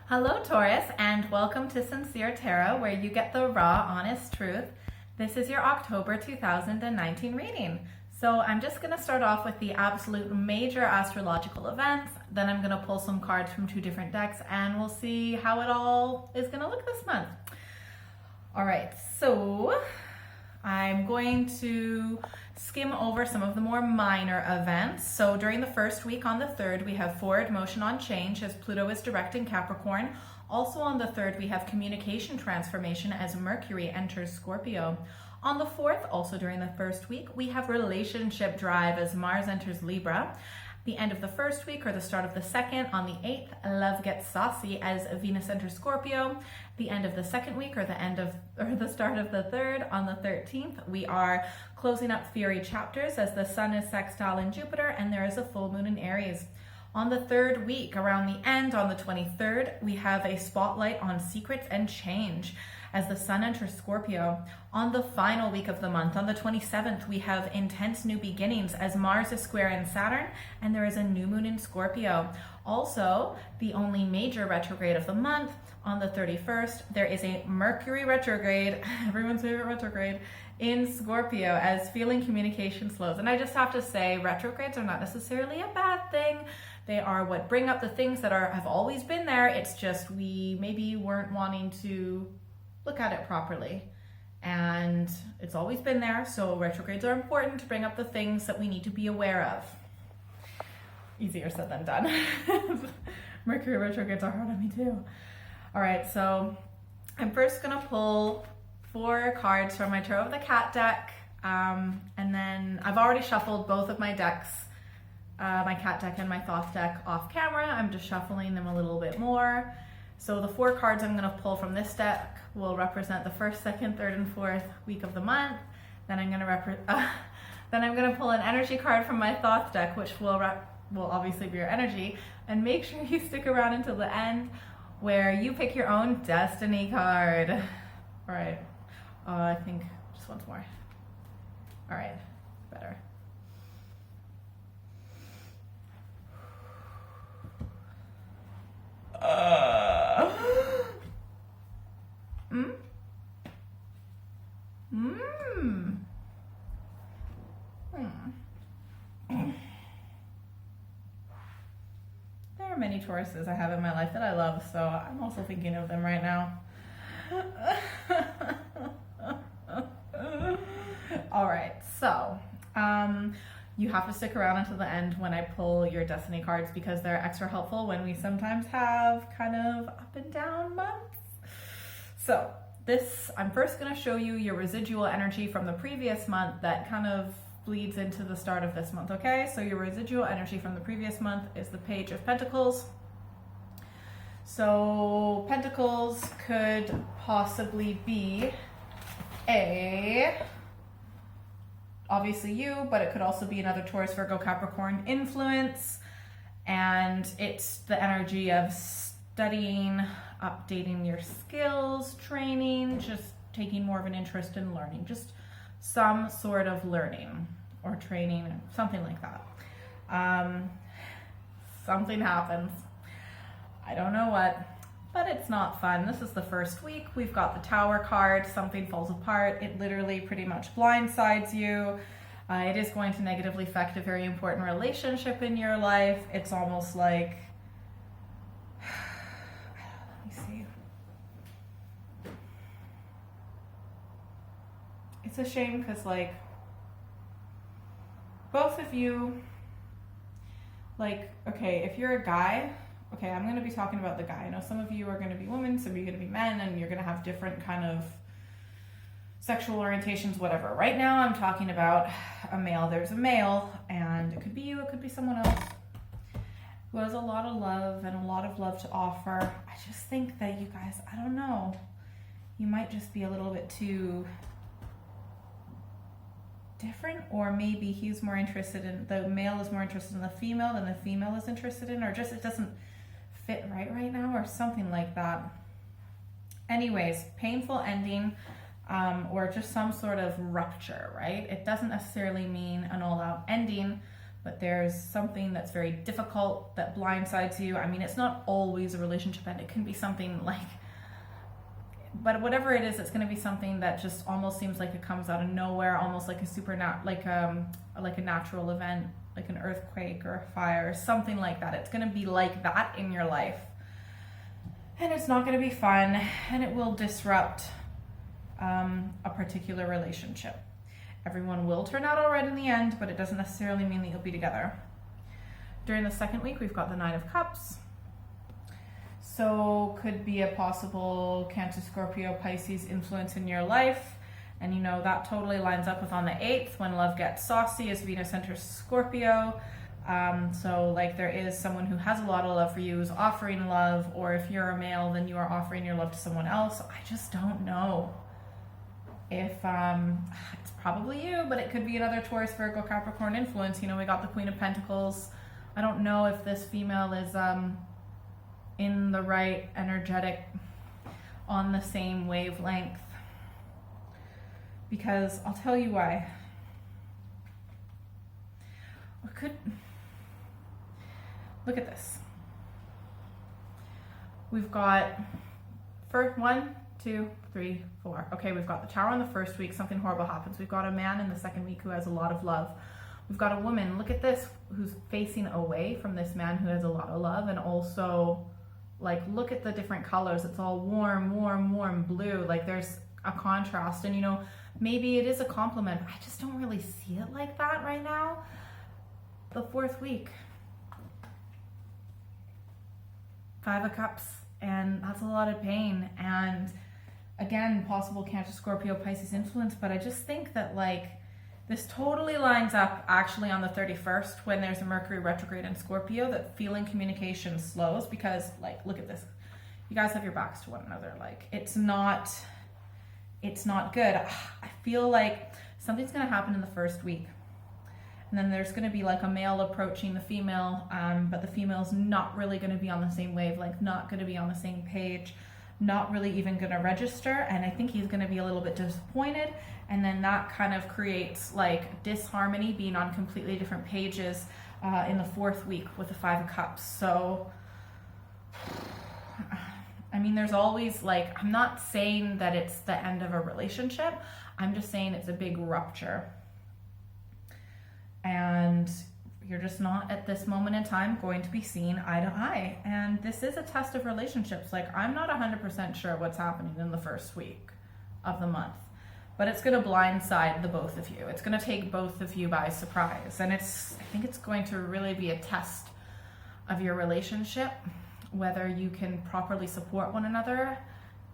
Hello, Taurus, and welcome to Sincere Tarot, where you get the raw, honest truth. This is your October 2019 reading. So I'm just going to start off with the absolute major astrological events. Then I'm going to pull some cards from two different decks, and we'll see how it all is going to look this month. All right, so I'm going to skim over some of the more minor events. So during the first week on the 3rd, we have forward motion on change as Pluto is direct in Capricorn. Also on the 3rd, we have communication transformation as Mercury enters Scorpio. On the 4th, also during the first week, we have relationship drive as Mars enters Libra. The end of the first week or the start of the second, on the 8th, love gets saucy as Venus enters Scorpio. The end of the second week or the start of the third, on the 13th, we are closing up Fury chapters as the Sun is sextile in Jupiter and there is a full moon in Aries. On the third week, around the end, on the 23rd, we have a spotlight on secrets and change as the Sun enters Scorpio. On the final week of the month, on the 27th, we have intense new beginnings as Mars is square in Saturn and there is a new moon in Scorpio. Also, the only major retrograde of the month, on the 31st, there is a Mercury retrograde, everyone's favorite retrograde, in Scorpio as feeling communication slows. And I just have to say, retrogrades are not necessarily a bad thing. They are what bring up the things that have always been there. It's just we maybe weren't wanting to look at it properly. And it's always been there, so retrogrades are important to bring up the things that we need to be aware of. Easier said than done. Mercury retrogrades are hard on me too. All right, so I'm first gonna pull 4 cards from my Tarot of the Cat deck, and then I've already shuffled both of my decks, my Cat deck and my Thoth deck off camera. I'm just shuffling them a little bit more. So the 4 cards I'm going to pull from this deck will represent the 1st, 2nd, 3rd, and 4th week of the month. Then I'm going to pull an energy card from my Thoth deck, which will obviously be your energy. And make sure you stick around until the end, where you pick your own destiny card. All right. I think just once more. All right. Better. There are many Tauruses I have in my life that I love, so I'm also thinking of them right now. All right, so you have to stick around until the end when I pull your destiny cards because they're extra helpful when we sometimes have kind of up and down months. So I'm first going to show you your residual energy from the previous month that kind of bleeds into the start of this month, okay? So your residual energy from the previous month is the Page of Pentacles. So Pentacles could possibly be obviously you, but it could also be another Taurus, Virgo, Capricorn influence. And it's the energy of studying, updating your skills, training, just taking more of an interest in learning, just some sort of learning or training, something like that. Something happens. I don't know what, but it's not fun. This is the first week. We've got the Tower card. Something falls apart. It literally pretty much blindsides you. It is going to negatively affect a very important relationship in your life. It's almost like, let me see. It's a shame because like both of you, like, okay, if you're a guy, okay, I'm going to be talking about the guy. I know some of you are going to be women, some of you are going to be men, and you're going to have different kind of sexual orientations, whatever. Right now, I'm talking about a male. There's a male, and it could be you, it could be someone else, who has a lot of love and a lot of love to offer. I just think that you guys, I don't know, you might just be a little bit too different, or maybe he's more interested in, the male is more interested in the female than the female is interested in, or just it doesn't fit right now, or something like that. Anyways, painful ending, or just some sort of rupture, right? It doesn't necessarily mean an all-out ending, but there's something that's very difficult that blindsides you. I mean, it's not always a relationship end. It can be something like, but whatever it is, it's going to be something that just almost seems like it comes out of nowhere, almost like like a natural event, like an earthquake or a fire, something like that. It's going to be like that in your life. And it's not going to be fun, and it will disrupt a particular relationship. Everyone will turn out all right in the end, but it doesn't necessarily mean that you'll be together. During the second week, we've got the Nine of Cups. So could be a possible Cancer, Scorpio, Pisces influence in your life. And you know, that totally lines up with on the 8th when love gets saucy as Venus enters Scorpio. So like there is someone who has a lot of love for you, who's offering love, or if you're a male, then you are offering your love to someone else. I just don't know if it's probably you, but it could be another Taurus, Virgo, Capricorn influence. You know, we got the Queen of Pentacles. I don't know if this female is in the right energetic, on the same wavelength, because I'll tell you why. Look at this. We've got first 1, 2, 3, 4. Okay, we've got the Tower in the first week, something horrible happens. We've got a man in the second week who has a lot of love. We've got a woman, look at this, who's facing away from this man who has a lot of love, and also, like, look at the different colors. It's all warm, warm, warm blue. Like, there's a contrast, and you know, maybe it is a compliment. I just don't really see it like that right now. The fourth week, 5 of Cups, and that's a lot of pain. And again, possible Cancer, Scorpio, Pisces influence, but I just think that like this totally lines up actually on the 31st when there's a Mercury retrograde in Scorpio, that feeling communication slows, because like, look at this. You guys have your backs to one another. Like, it's not good. I feel like something's going to happen in the first week. And then there's going to be like a male approaching the female, but the female's not really going to be on the same wavelength, not going to be on the same page, not really even going to register. And I think he's going to be a little bit disappointed. And then that kind of creates like disharmony, being on completely different pages in the fourth week with the 5 of Cups. So, I mean, there's always like, I'm not saying that it's the end of a relationship. I'm just saying it's a big rupture. And you're just not at this moment in time going to be seen eye to eye. And this is a test of relationships. Like, I'm not 100% sure what's happening in the first week of the month, but it's going to blindside the both of you. It's going to take both of you by surprise. And I think it's going to really be a test of your relationship, whether you can properly support one another.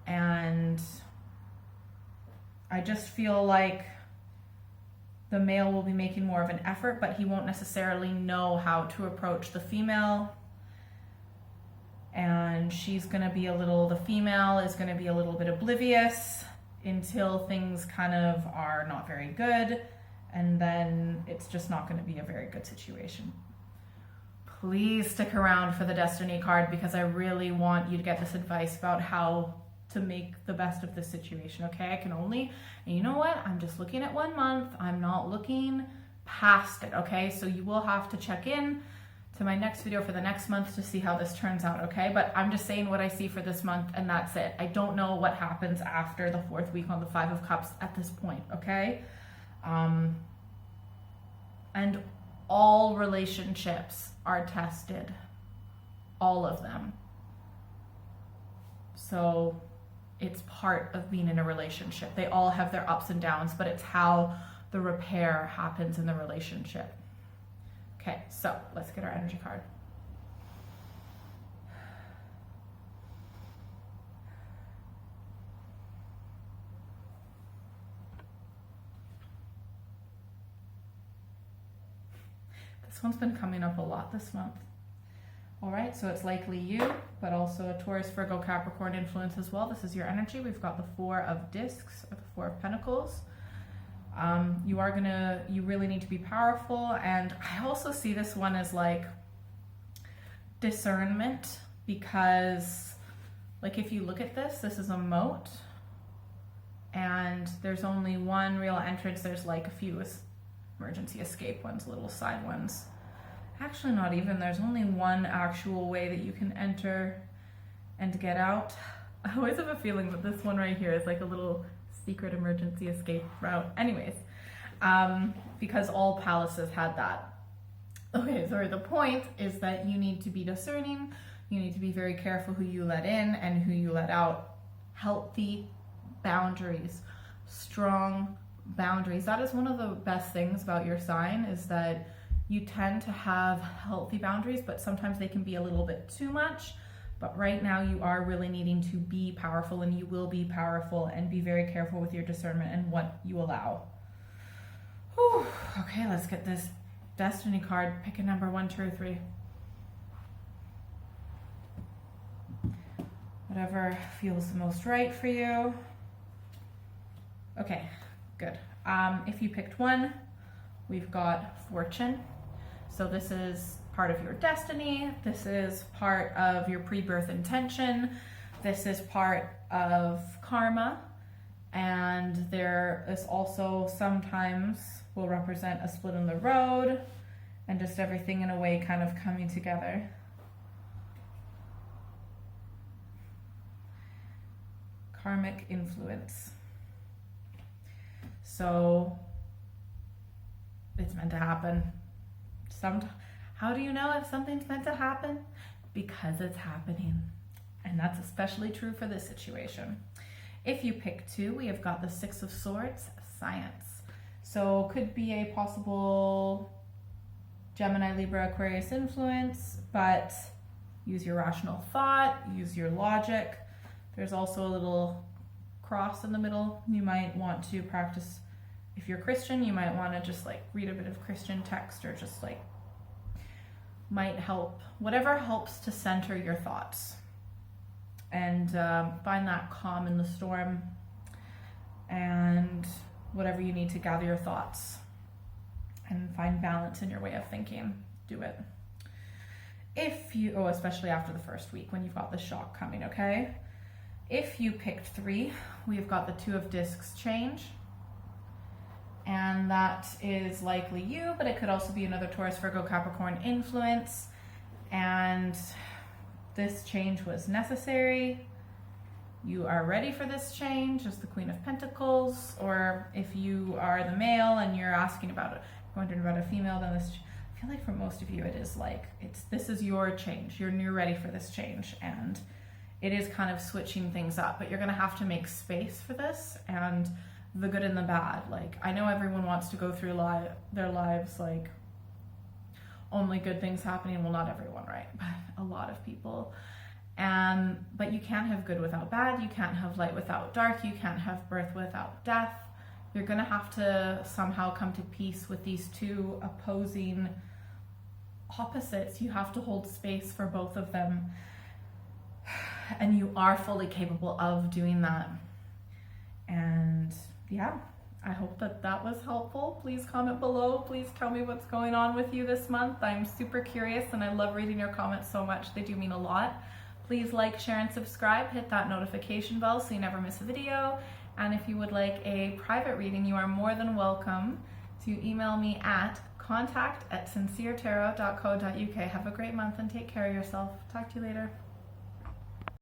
And I just feel like the male will be making more of an effort, but he won't necessarily know how to approach the female. And she's going to be the female is going to be a little bit oblivious until things kind of are not very good. And then it's just not going to be a very good situation. Please stick around for the Destiny card, because I really want you to get this advice about how to make the best of this situation, okay? I can only, and you know what? I'm just looking at 1 month. I'm not looking past it, okay? So you will have to check in to my next video for the next month to see how this turns out, okay? But I'm just saying what I see for this month, and that's it. I don't know what happens after the fourth week on the 5 of Cups at this point, okay? And all relationships are tested, all of them. So it's part of being in a relationship. They all have their ups and downs, but it's how the repair happens in the relationship. Okay, so let's get our energy card. This one's been coming up a lot this month. All right, so it's likely you, but also a Taurus, Virgo, Capricorn influence as well. This is your energy. We've got the 4 of Discs, or the 4 of Pentacles. You really need to be powerful. And I also see this one as like discernment, because like if you look at this is a moat and there's only one real entrance. There's like a few emergency escape ones, little side ones. Actually, not even. There's only one actual way that you can enter and get out. I always have a feeling that this one right here is like a little secret emergency escape route. Anyways, because all palaces had that. Okay, sorry, the point is that you need to be discerning. You need to be very careful who you let in and who you let out. Healthy boundaries, strong boundaries. That is one of the best things about your sign, is that you tend to have healthy boundaries, but sometimes they can be a little bit too much. But right now you are really needing to be powerful, and you will be powerful, and be very careful with your discernment and what you allow. Whew. Okay, let's get this destiny card. Pick a number, 1, 2, or 3. Whatever feels the most right for you. Okay, good. If you picked 1, we've got fortune. So this is part of your destiny. This is part of your pre-birth intention. This is part of karma. And there is also sometimes will represent a split in the road and just everything in a way kind of coming together. Karmic influence. So it's meant to happen. How do you know if something's meant to happen? Because it's happening. And that's especially true for this situation. If you pick 2, we have got the 6 of Swords, science. So could be a possible Gemini, Libra, Aquarius influence, but use your rational thought, use your logic. There's also a little cross in the middle. You might want to practice, if you're Christian, you might want to just like read a bit of Christian text, or just like might help, whatever helps to center your thoughts and find that calm in the storm, and whatever you need to gather your thoughts and find balance in your way of thinking, do it. If you, especially after the first week when you've got the shock coming, okay? If you picked 3, we've got the 2 of discs change. And that is likely you, but it could also be another Taurus, Virgo, Capricorn influence. And this change was necessary. You are ready for this change as the Queen of Pentacles. Or if you are the male and you're asking about it, wondering about a female, then this, I feel like for most of you it is like, this is your change. You're ready for this change. And it is kind of switching things up, but you're gonna have to make space for this, and the good and the bad. Like, I know everyone wants to go through their lives like only good things happening. Well, not everyone, right? But a lot of people. But you can't have good without bad. You can't have light without dark. You can't have birth without death. You're gonna have to somehow come to peace with these 2 opposing opposites. You have to hold space for both of them. And you are fully capable of doing that. And yeah, I hope that that was helpful. Please comment below. Please tell me what's going on with you this month. I'm super curious, and I love reading your comments so much. They do mean a lot. Please like, share, and subscribe. Hit that notification bell so you never miss a video. And if you would like a private reading, you are more than welcome to email me at contact@sinceretarot.co.uk. Have a great month and take care of yourself. Talk to you later.